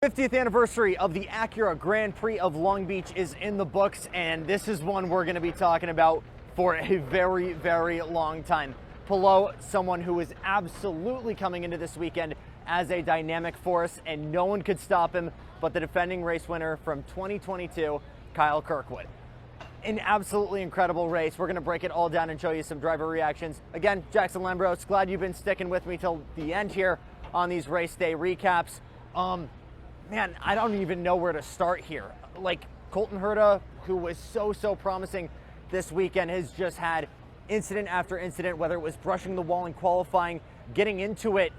50th anniversary of the Acura Grand Prix of Long Beach is in the books, and this is one we're going to be talking about for a very, very long time. Palou, someone who is absolutely coming into this weekend as a dynamic force, and no one could stop him but the defending race winner from 2022, Kyle Kirkwood. An absolutely incredible race. We're going to break it all down and show you some driver reactions. Again, Jackson Lambros, glad you've been sticking with me till the end here on these race day recaps. Man, I don't even know where to start here. Like, Colton Herta, who was so promising this weekend, has just had incident after incident, whether it was brushing the wall in qualifying, getting into it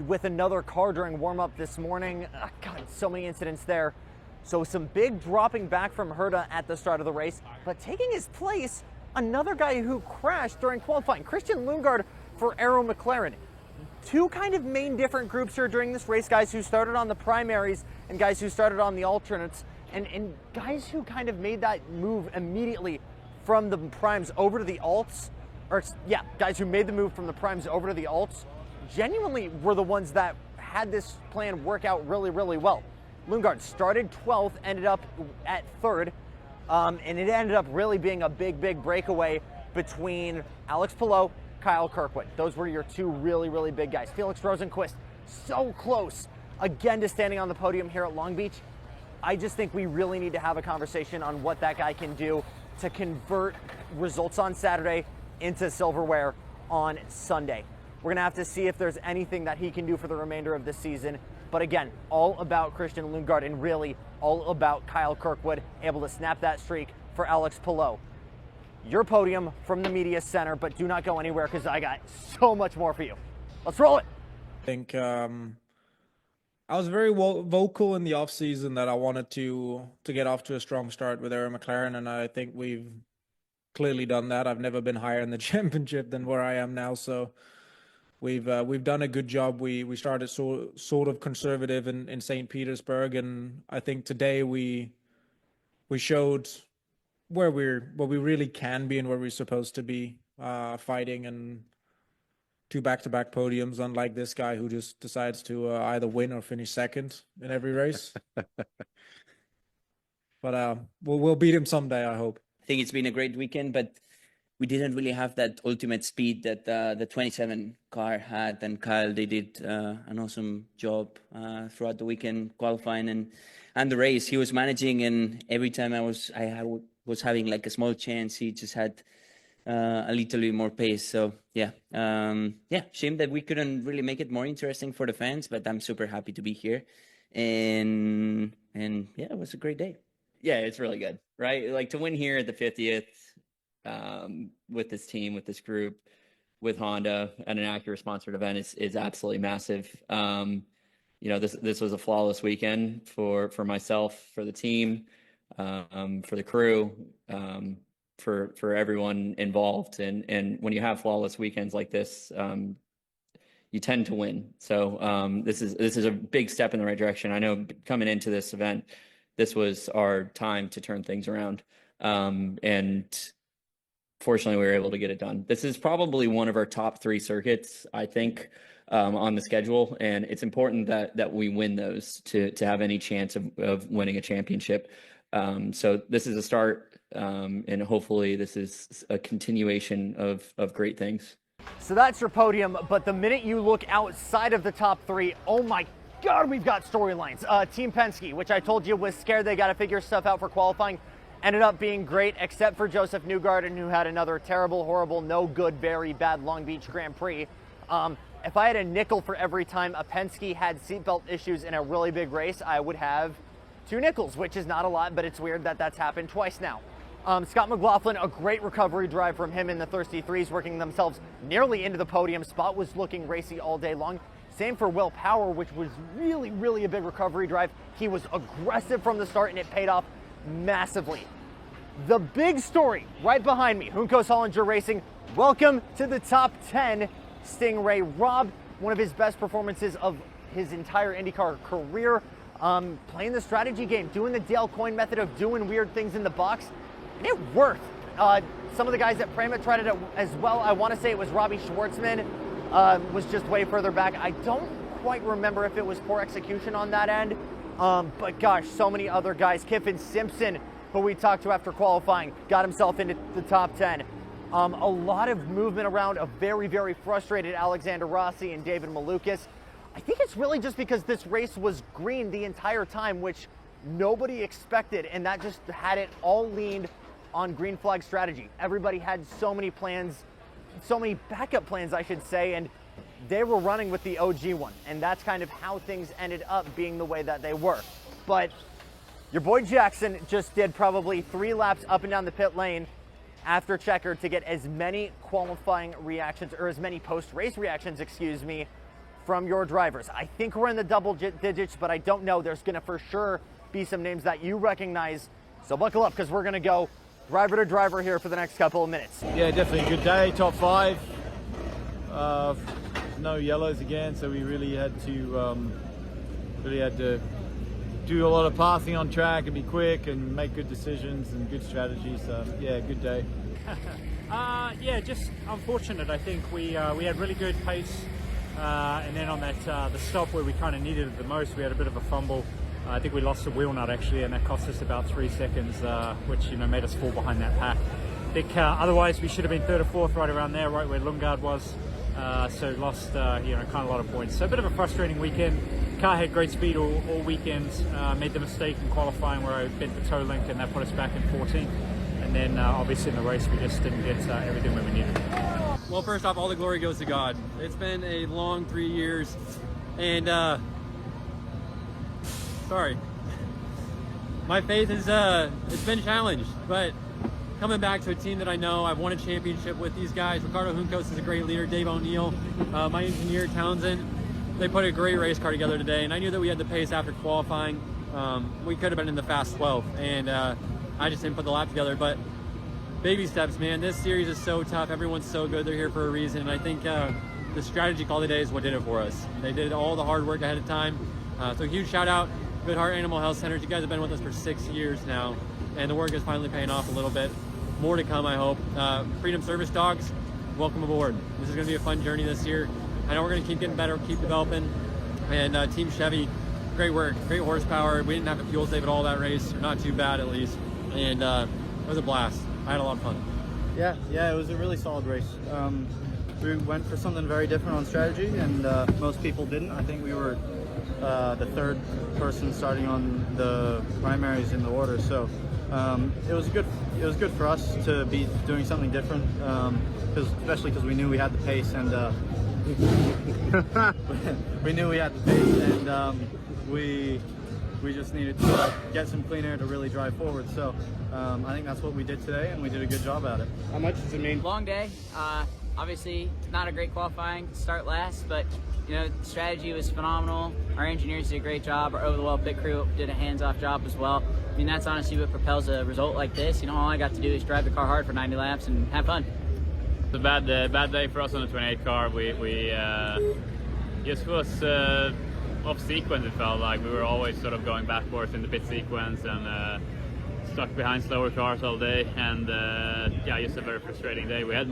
with another car during warm-up this morning. God, so many incidents there. So some big dropping back from Herta at the start of the race, but taking his place, another guy who crashed during qualifying, Christian Lundgaard for Arrow McLaren. Two kind of main different groups here during this race, guys who started on the primaries and guys who started on the alternates, and guys who kind of made that move immediately from the primes over to the alts, guys who made the move from the primes over to the alts genuinely were the ones that had this plan work out really, really well. Lundgaard started 12th, ended up at 3rd, and it ended up really being a big breakaway between Alex Palou, Kyle Kirkwood. Those were your two really big guys. Felix Rosenqvist, so close again to standing on the podium here at Long Beach. I just think we really need to have a conversation on what that guy can do to convert results on Saturday into silverware on Sunday. We're gonna have to see if there's anything that he can do for the remainder of the season. But again, all about Christian Lundgaard and really all about Kyle Kirkwood able to snap that streak for Alex Palou. Your podium from the media center, but do not go anywhere because I got so much more for you. Let's roll it. I think I was very vocal in the offseason that I wanted to get off to a strong start with Arrow McLaren, and I think we've clearly done that. I've never been higher in the championship than where I am now, so we've done a good job. We started sort of conservative in St. Petersburg, and I think today we showed where we really can be and where we're supposed to be, fighting, and 2 back-to-back podiums, unlike this guy who just decides to either win or finish second in every race. But we'll beat him someday, I hope. I think it's been a great weekend, but we didn't really have that ultimate speed that the 27 car had, and Kyle, they did an awesome job throughout the weekend, qualifying and the race. He was managing, and every time I was having like a small chance, he just had a little bit more pace. So shame that we couldn't really make it more interesting for the fans, but I'm super happy to be here, and yeah, it was a great day. Yeah, it's really good, right? Like, to win here at the 50th with this team, with this group, with Honda at an Acura sponsored event is absolutely massive. This was a flawless weekend for myself, for the team, for the crew, for everyone involved. And when you have flawless weekends like this, you tend to win. So this is a big step in the right direction. I know coming into this event, this was our time to turn things around. And fortunately, we were able to get it done. This is probably one of our top 3 circuits, I think, on the schedule. And it's important that we win those to have any chance of winning a championship. So this is a start, and hopefully this is a continuation of great things. So that's your podium, but the minute you look outside of the top 3, oh my God, we've got storylines. Team Penske, which I told you was scared they got to figure stuff out for qualifying, ended up being great, except for Joseph Newgarden, who had another terrible, horrible, no good, very bad Long Beach Grand Prix. If I had a nickel for every time a Penske had seatbelt issues in a really big race, I would have 2 nickels, which is not a lot, but it's weird that that's happened twice now. Scott McLaughlin, a great recovery drive from him in the Thirsty Threes, working themselves nearly into the podium spot, was looking racy all day long. Same for Will Power, which was really a big recovery drive. He was aggressive from the start, and it paid off massively. The big story right behind me, Juncos Hollinger Racing. Welcome to the top 10. Stingray robbed one of his best performances of his entire IndyCar career, playing the strategy game, doing the Dale Coyne method of doing weird things in the box, and it worked. Some of the guys at Prima tried it as well. I want to say it was Robbie Schwartzman, was just way further back. I don't quite remember if it was poor execution on that end. But gosh, so many other guys. Kiffin Simpson, who we talked to after qualifying, got himself into the top 10. A lot of movement around a very, very frustrated Alexander Rossi and David Malukas. I think it's really just because this race was green the entire time, which nobody expected, and that just had it all leaned on green flag strategy. Everybody had so many plans, so many backup plans, I should say, and they were running with the OG one, and that's kind of how things ended up being the way that they were. But your boy Jackson just did probably 3 laps up and down the pit lane after checker to get as many qualifying reactions, or as many post-race reactions, excuse me, from your drivers. I think we're in the double digits, but I don't know. There's gonna for sure be some names that you recognize. So buckle up, because we're gonna go driver to driver here for the next couple of minutes. Yeah, definitely a good day, top 5. No yellows again, so we really had to do a lot of passing on track and be quick and make good decisions and good strategies. So yeah, good day. Yeah, just unfortunate. I think we had really good pace, and then on that the stop where we kind of needed it the most, we had a bit of a fumble. I think we lost a wheel nut actually, and that cost us about 3 seconds, which made us fall behind that pack. I think otherwise we should have been 3rd or 4th, right around there, right where Lundgaard was. So lost kind of a lot of points. So a bit of a frustrating weekend. Car had great speed all weekend. Made the mistake in qualifying where I bent the toe link, and that put us back in 14th. And then obviously in the race we just didn't get everything where we needed. Well, first off, all the glory goes to God. It's been a long 3 years, and sorry, my faith is it's been challenged, but coming back to a team that I know, I've won a championship with these guys. Ricardo Juncos is a great leader. Dave O'Neill, my engineer Townsend, they put a great race car together today, and I knew that we had the pace after qualifying. We could have been in the fast 12, and I just didn't put the lap together. But baby steps, man. This series is so tough. Everyone's so good. They're here for a reason, and I think the strategy call today is what did it for us. They did all the hard work ahead of time. So huge shout out, Good Heart Animal Health Centers. You guys have been with us for 6 years now, and the work is finally paying off a little bit. More to come, I hope. Freedom Service Dogs, welcome aboard. This is going to be a fun journey this year. I know we're going to keep getting better, keep developing. And Team Chevy, great work, great horsepower. We didn't have to fuel save at all that race, not too bad at least. And it was a blast. I had a lot of fun. Yeah, it was a really solid race. We went for something very different on strategy, and most people didn't. I think we were the 3rd person starting on the primaries in the order, so it was good for us to be doing something different, especially because we knew we had the pace, and we just needed to get some clean air to really drive forward. So I think that's what we did today, and we did a good job at it. How much does it mean? Long day. Obviously, not a great qualifying, start last, but the strategy was phenomenal. Our engineers did a great job. Our over-the-wall pit crew did a hands-off job as well. I mean, that's honestly what propels a result like this. All I got to do is drive the car hard for 90 laps and have fun. It's a bad day for us on the 28 car. We just was off sequence. It felt like we were always sort of going backwards in the pit sequence and stuck behind slower cars all day. And just a very frustrating day. We had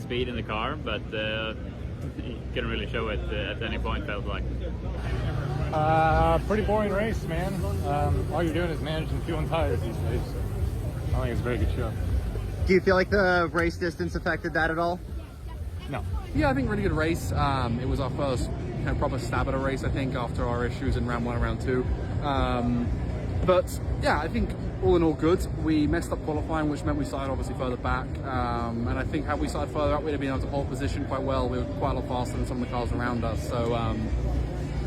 speed in the car, but couldn't really show it at any point. Felt like. Pretty boring race, man. All you're doing is managing fuel and tires these days. I think it's a very good show. Do you feel like the race distance affected that at all? No. Yeah, I think really good race. It was our first proper stab at a race, I think, after our issues in round 1 and round 2. But yeah, I think all in all good. We messed up qualifying, which meant we started obviously further back. And I think had we started further up, we'd have been able to hold position quite well. We were quite a lot faster than some of the cars around us. So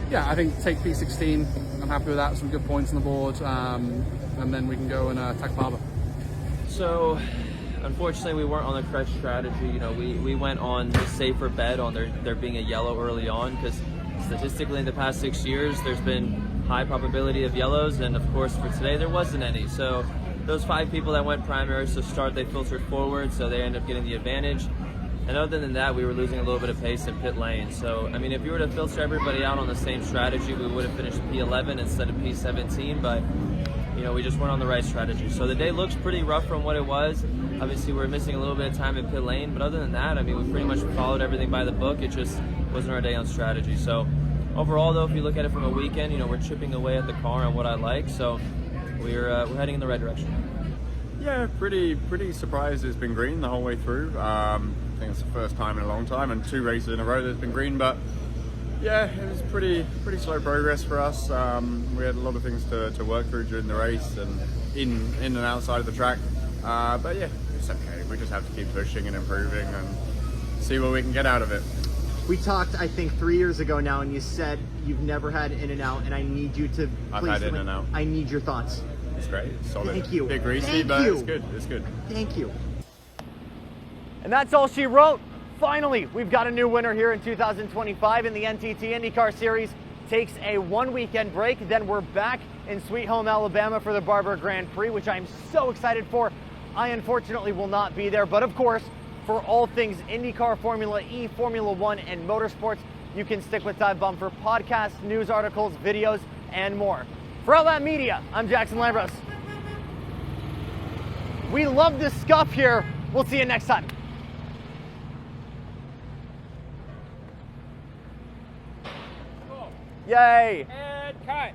yeah, I think take P16. I'm happy with that. Some good points on the board. And then we can go and attack Barber. So unfortunately, we weren't on the correct strategy. We went on the safer bet on there being a yellow early on, because statistically in the past 6 years, there's been high probability of yellows, and of course for today there wasn't any. So those 5 people that went primaries to start, they filtered forward, so they ended up getting the advantage. And other than that, we were losing a little bit of pace in pit lane. So I mean, if you were to filter everybody out on the same strategy, we would have finished P11 instead of P17, but we just weren't on the right strategy. So the day looks pretty rough from what it was. Obviously, we're missing a little bit of time in pit lane, but other than that, I mean, we pretty much followed everything by the book. It just wasn't our day on strategy. So overall, though, if you look at it from a weekend, you know, we're chipping away at the car on what I like. So we're heading in the right direction. Yeah, pretty surprised it's been green the whole way through. I think it's the first time in a long time, and 2 races in a row that's been green. But yeah, it was pretty slow progress for us. We had a lot of things to work through during the race and in and outside of the track. But yeah, it's okay. We just have to keep pushing and improving and see what we can get out of it. We talked, I think, 3 years ago now, and you said you've never had In-N-Out, and I need you to. I've had In-N-Out. I need your thoughts. It's great. It's solid. Thank you. Bit greasy, Thank but you. it's good. It's good. Thank you. And that's all she wrote. Finally, we've got a new winner here in 2025 in the NTT IndyCar Series. Takes a 1-weekend break, then we're back in Sweet Home, Alabama for the Barber Grand Prix, which I'm so excited for. I unfortunately will not be there, but of course, for all things IndyCar, Formula E, Formula One, and motorsports, you can stick with Dive Bomb for podcasts, news articles, videos, and more. For Outlet Media, I'm Jackson Lambros. We love this scuff here. We'll see you next time. Yay! And cut.